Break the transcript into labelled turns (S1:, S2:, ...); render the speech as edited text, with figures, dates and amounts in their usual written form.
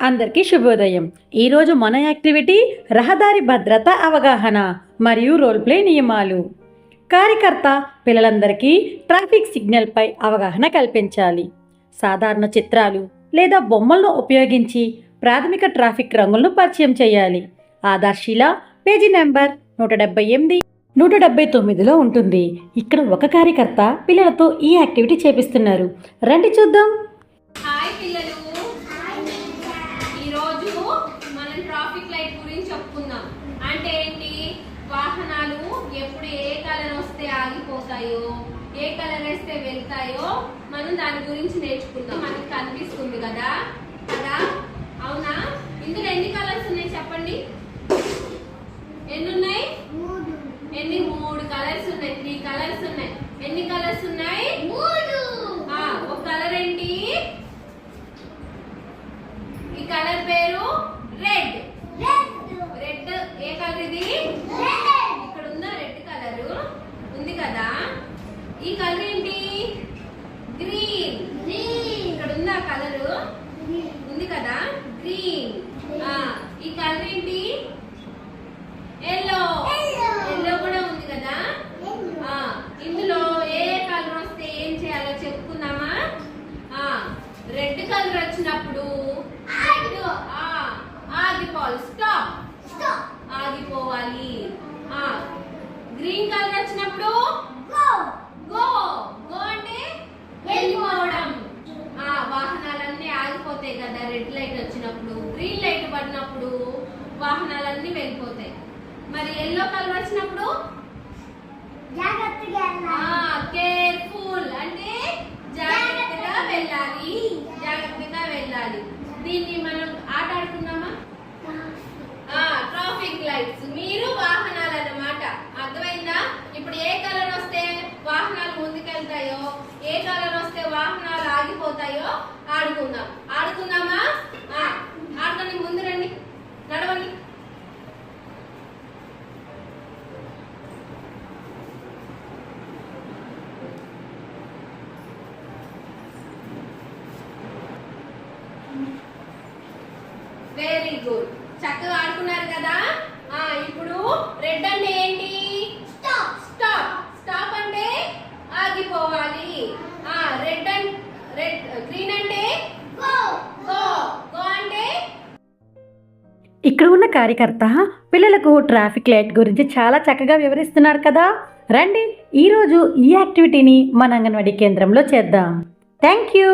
S1: అందరికీ శుభోదయం. ఈరోజు మన యాక్టివిటీ రహదారి భద్రత అవగాహన మరియు రోల్ ప్లే నియమాలు. కార్యకర్త పిల్లలందరికీ ట్రాఫిక్ సిగ్నల్పై అవగాహన కల్పించాలి. సాధారణ చిత్రాలు లేదా బొమ్మలను ఉపయోగించి ప్రాథమిక ట్రాఫిక్ రంగులను పరిచయం చేయాలి. ఆధార్శీల పేజీ నెంబర్ 178, 179లో ఉంటుంది. ఇక్కడ ఒక కార్యకర్త పిల్లలతో ఈ యాక్టివిటీ చేపిస్తున్నారు. రండి చూద్దాం.
S2: హాయ్ పిల్లలు, ఈరోజు మనం ట్రాఫిక్ లైట్ గురించి చెప్పుకుందాం. అంటే ఏంటి? వాహనాలు ఎప్పుడు ఏ కలర్ వస్తే ఆగిపోతాయో, ఏ కలర్ వేస్తే వెళ్తాయో మనం దాని గురించి నేర్చుకుందాం. మనకి కనిపిస్తుంది కదా కదా అవునా? ఇందులో ఎన్ని కలర్స్ ఉన్నాయి చెప్పండి? ఎన్ని ఉన్నాయి? మూడు కలర్స్ ఉన్నాయి. 3 కలర్స్ ఉన్నాయి. ఎన్ని కలర్స్ ఉన్నాయి? 3. ఒక కలర్ ఏంటి? ఈ కలర్ పేరు రెడ్. రెడ్ ఏ కలర్ ఇది? ఇక్కడ ఉందా రెడ్ కలర్? ఉంది కదా. ఈ కలర్ ఏంటి? గ్రీన్. ఇక్కడ ఉందా కలర్? ఉంది కదా, గ్రీన్. ఈ కలర్ ఏంటి? ఎల్లో. ఎల్లో కూడా ఉంది కదా. ఇందులో ఏ కలర్ వస్తే ఏం చేయాలో చెప్పుకుందామా? రెడ్ కలర్ వచ్చినప్పుడు ఆగిపోవాలి. స్టాప్. ఆగిపోవాలి. గ్రీన్ కలర్ వచ్చినప్పుడు గో. గో అంటే వెళ్ళిపోవడం. వాహనాలన్నీ ఆగిపోతాయి కదా రెడ్ లైట్ వచ్చినప్పుడు. గ్రీన్ లైట్ పడినప్పుడు వాహనాలన్నీ వెళ్ళిపోతాయి. మరి ఎల్లో కలర్ వచ్చినప్పుడు కేర్ఫుల్ అంటే జాగ్రత్తగా వెళ్ళాలి. దీన్ని మనం ఆట ఆడుకుందామా? ట్రాఫిక్ లైట్స్ మీరు వాహనాలు అన్నమాట. అర్థమైందా? ఇప్పుడు ఏ కలర్ వస్తే వాహనాలు ముందుకెళ్తాయో, ఏ కలర్ వస్తే వాహనాలు ఆగిపోతాయో ఆడుకుందామా? ఆడుకొని ముందు రండి, నడవండి. వెరీ గుడ్, చక్కగా ఆడుకున్నారు కదా. ఇప్పుడు రెడ్ అంటే ఏంటి? స్టాప్ అంటే ఆగిపోవాలి. గ్రీన్ అంటే గో అంటే.
S1: ఇక్కడ ఉన్న కార్యకర్త పిల్లలకు ట్రాఫిక్ లైట్ గురించి చాలా చక్కగా వివరిస్తున్నారు కదా. రండి ఈరోజు ఈ యాక్టివిటీని మన అంగన్వాడీ కేంద్రంలో చేద్దాం. Thank you.